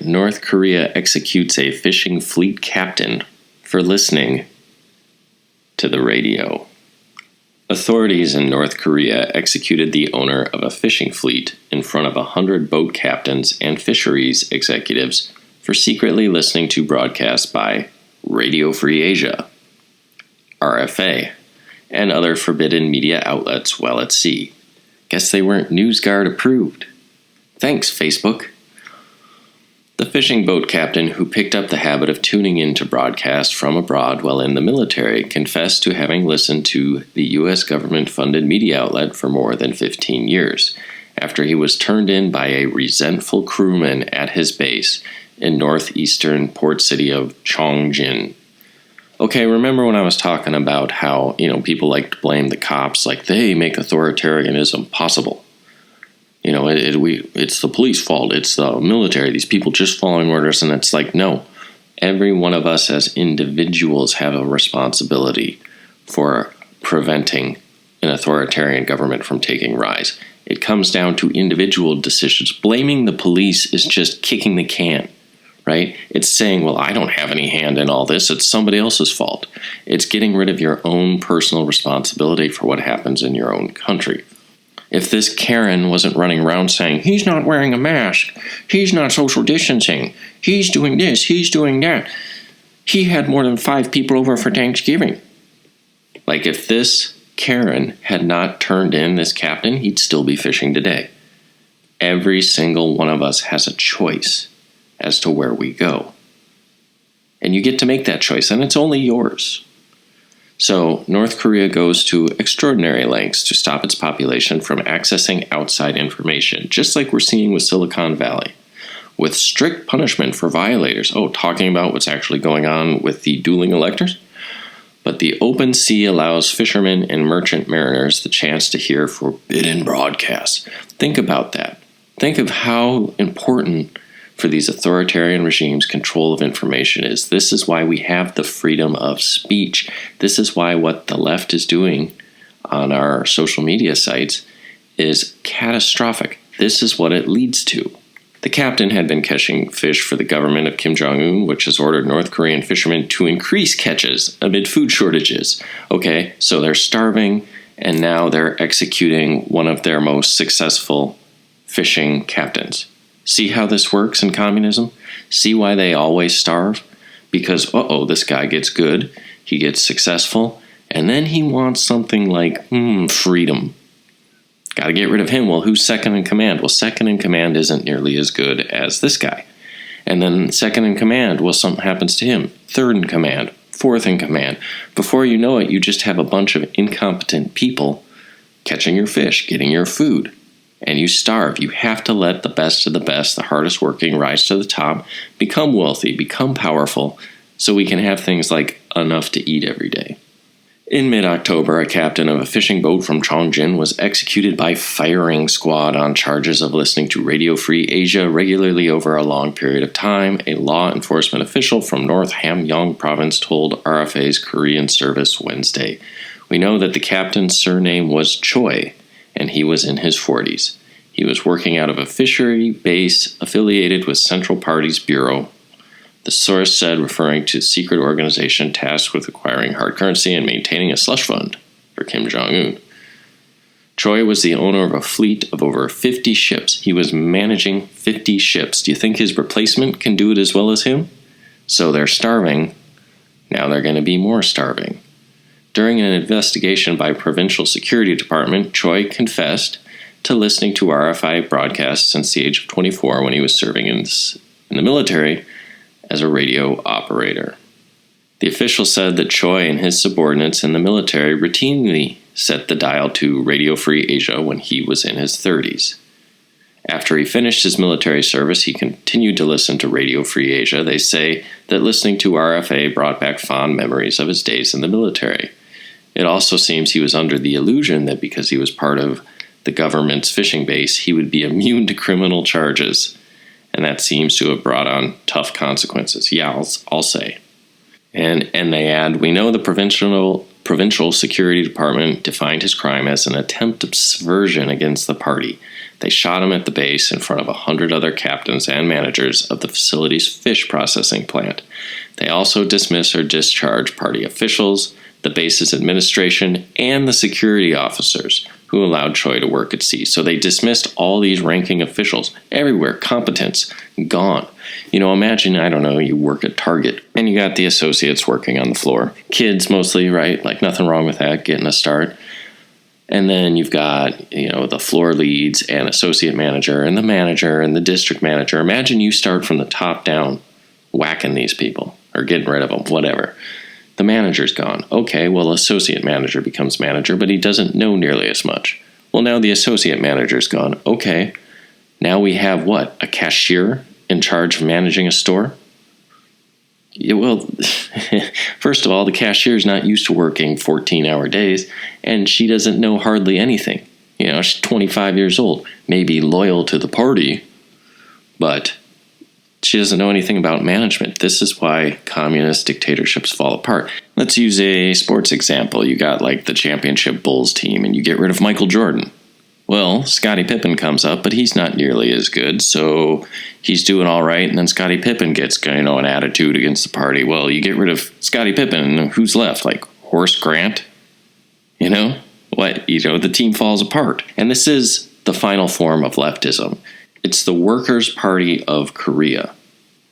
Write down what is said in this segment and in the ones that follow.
North Korea executes a fishing fleet captain for listening to the radio. Authorities in North Korea executed the owner of a fishing fleet in front of 100 boat captains and fisheries executives for secretly listening to broadcasts by Radio Free Asia, RFA, and other forbidden media outlets while at sea. Guess they weren't NewsGuard approved. Thanks, Facebook. The fishing boat captain who picked up the habit of tuning in to broadcasts from abroad while in the military confessed to having listened to the U.S. government-funded media outlet for more than 15 years, after he was turned in by a resentful crewman at his base in northeastern port city of Chongjin. Okay, remember when I was talking about how, people like to blame the cops, like they make authoritarianism possible? It's the police fault, it's the military, these people just following orders, and it's like, no. Every one of us as individuals have a responsibility for preventing an authoritarian government from taking rise. It comes down to individual decisions. Blaming the police is just kicking the can, right? It's saying, well, I don't have any hand in all this, it's somebody else's fault. It's getting rid of your own personal responsibility for what happens in your own country. If this Karen wasn't running around saying, he's not wearing a mask, he's not social distancing, he's doing this, he's doing that, he had more than 5 people over for Thanksgiving. Like, if this Karen had not turned in this captain, he'd still be fishing today. Every single one of us has a choice as to where we go. And you get to make that choice, and it's only yours. So, North Korea goes to extraordinary lengths to stop its population from accessing outside information, just like we're seeing with Silicon Valley, with strict punishment for violators. Talking about what's actually going on with the dueling electors? But the open sea allows fishermen and merchant mariners the chance to hear forbidden broadcasts. Think about that. Think of how important for these authoritarian regimes control of information is. This is why we have the freedom of speech. This is why what the left is doing on our social media sites is catastrophic. This is what it leads to. The captain had been catching fish for the government of Kim Jong-un, which has ordered North Korean fishermen to increase catches amid food shortages. Okay, so they're starving, and now they're executing one of their most successful fishing captains. See how this works in communism? See why they always starve? Because, this guy gets good, he gets successful, and then he wants something like, freedom. Got to get rid of him. Well, who's second in command? Well, second in command isn't nearly as good as this guy. And then second in command, well, something happens to him. Third in command, fourth in command. Before you know it, you just have a bunch of incompetent people catching your fish, getting your food. And you starve. You have to let the best of the best, the hardest working, rise to the top, become wealthy, become powerful, so we can have things like enough to eat every day. In mid-October, a captain of a fishing boat from Chongjin was executed by firing squad on charges of listening to Radio Free Asia regularly over a long period of time, a law enforcement official from North Hamgyong province told RFA's Korean service Wednesday. We know that the captain's surname was Choi, and he was in his 40s. He was working out of a fishery base affiliated with Central Party's Bureau, the source said, referring to a secret organization tasked with acquiring hard currency and maintaining a slush fund for Kim Jong-un. Choi was the owner of a fleet of over 50 ships. He was managing 50 ships. Do you think his replacement can do it as well as him? So they're starving. Now they're going to be more starving. During an investigation by Provincial Security Department, Choi confessed to listening to RFI broadcasts since the age of 24 when he was serving in the military as a radio operator. The official said that Choi and his subordinates in the military routinely set the dial to Radio Free Asia when he was in his 30s. After he finished his military service, he continued to listen to Radio Free Asia. They say that listening to RFA brought back fond memories of his days in the military. It also seems he was under the illusion that because he was part of the government's fishing base, he would be immune to criminal charges. And that seems to have brought on tough consequences. Yeah, I'll say. And they add, we know the Provincial Security Department defined his crime as an attempt of subversion against the party. They shot him at the base in front of 100 other captains and managers of the facility's fish processing plant. They also dismiss or discharge party officials, the base's administration, and the security officers who allowed Choi to work at sea. So they dismissed all these ranking officials everywhere. Competence gone. Imagine, I don't know, you work at Target and you got the associates working on the floor. Kids mostly, right? Like nothing wrong with that, getting a start. And then you've got, the floor leads and associate manager and the district manager. Imagine you start from the top down whacking these people or getting rid of them, whatever. The manager's gone. Okay, well, associate manager becomes manager, but he doesn't know nearly as much. Well, now the associate manager's gone. Okay, now we have what? A cashier in charge of managing a store? Yeah, well, first of all, the cashier's not used to working 14-hour days, and she doesn't know hardly anything. She's 25 years old, maybe loyal to the party, but she doesn't know anything about management. This is why communist dictatorships fall apart. Let's use a sports example. You got like the championship Bulls team, and you get rid of Michael Jordan. Well, Scottie Pippen comes up, but he's not nearly as good, so he's doing all right, and then Scottie Pippen gets, an attitude against the party. Well, you get rid of Scottie Pippen, and who's left? Like Horace Grant? The team falls apart. And this is the final form of leftism. It's the Workers' Party of Korea.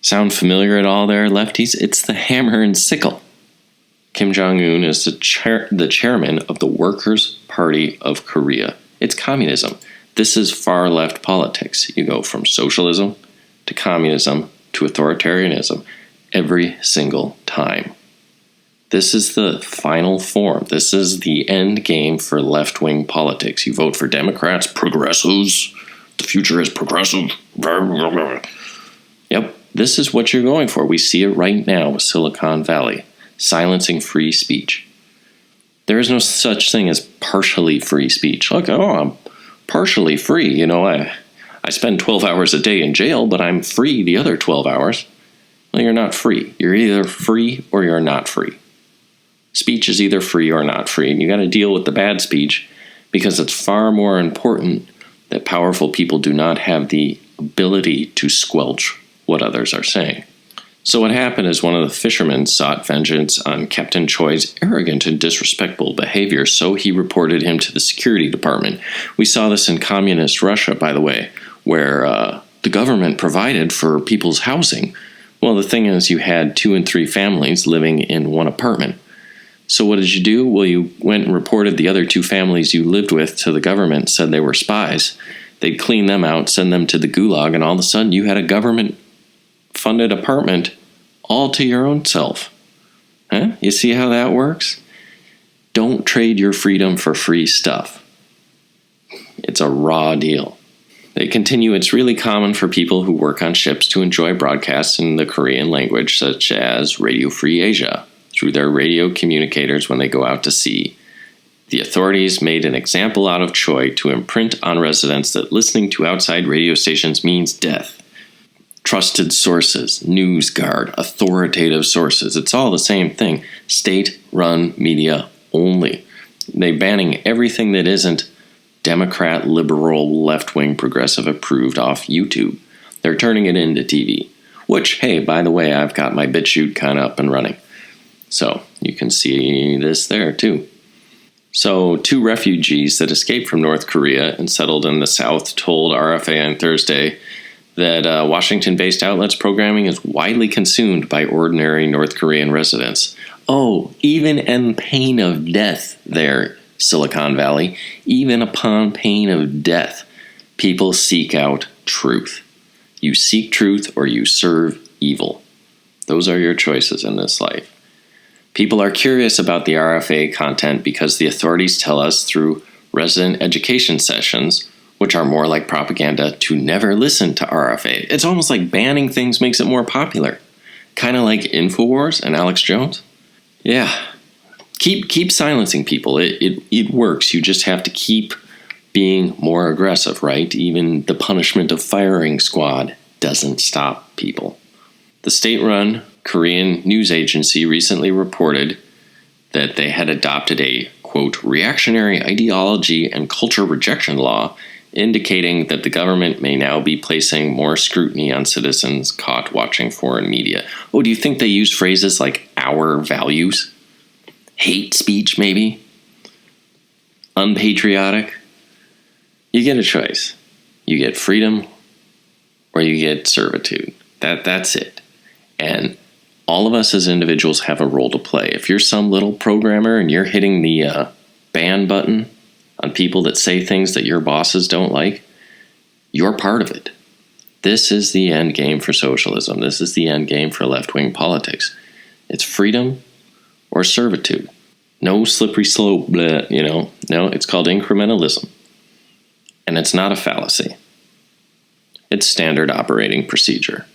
Sound familiar at all there, lefties? It's the hammer and sickle. Kim Jong-un is the chairman of the Workers' Party of Korea. It's communism. This is far left politics. You go from socialism to communism to authoritarianism every single time. This is the final form. This is the end game for left-wing politics. You vote for Democrats, progressives. The future is progressive. Yep, this is what you're going for. We see it right now with Silicon Valley, silencing free speech. There is no such thing as partially free speech. I'm partially free. I spend 12 hours a day in jail, but I'm free the other 12 hours. Well, you're not free. You're either free or you're not free. Speech is either free or not free, and you got to deal with the bad speech because it's far more important that powerful people do not have the ability to squelch what others are saying. So what happened is one of the fishermen sought vengeance on Captain Choi's arrogant and disrespectful behavior, so he reported him to the security department. We saw this in communist Russia, by the way, where the government provided for people's housing. Well, the thing is, you had 2 and 3 families living in one apartment. So what did you do? Well, you went and reported the other 2 families you lived with to the government, said they were spies. They'd clean them out, send them to the gulag, and all of a sudden you had a government-funded apartment all to your own self. Huh? You see how that works? Don't trade your freedom for free stuff. It's a raw deal. They continue, it's really common for people who work on ships to enjoy broadcasts in the Korean language, such as Radio Free Asia, through their radio communicators when they go out to sea. The authorities made an example out of Choi to imprint on residents that listening to outside radio stations means death. Trusted sources, NewsGuard, authoritative sources, it's all the same thing. State-run media only. They're banning everything that isn't Democrat, liberal, left-wing, progressive approved off YouTube. They're turning it into TV. Which, hey, by the way, I've got my BitChute kind of up and running. So you can see this there too. So 2 refugees that escaped from North Korea and settled in the South told RFA on Thursday that Washington-based outlets' programming is widely consumed by ordinary North Korean residents. Oh, even in pain of death there, Silicon Valley, even upon pain of death, people seek out truth. You seek truth or you serve evil. Those are your choices in this life. People are curious about the RFA content because the authorities tell us through resident education sessions, which are more like propaganda, to never listen to RFA. It's almost like banning things makes it more popular. Kind of like InfoWars and Alex Jones. Yeah. Keep silencing people. It works. You just have to keep being more aggressive, right? Even the punishment of firing squad doesn't stop people. The state-run Korean news agency recently reported that they had adopted a, quote, reactionary ideology and culture rejection law indicating that the government may now be placing more scrutiny on citizens caught watching foreign media. Oh, do you think they use phrases like our values? Hate speech, maybe? Unpatriotic? You get a choice. You get freedom or you get servitude. That's it. And all of us as individuals have a role to play. If you're some little programmer and you're hitting the ban button on people that say things that your bosses don't like, you're part of it. This is the end game for socialism. This is the end game for left-wing politics. It's freedom or servitude. No slippery slope, blah, No, it's called incrementalism. And it's not a fallacy. It's standard operating procedure.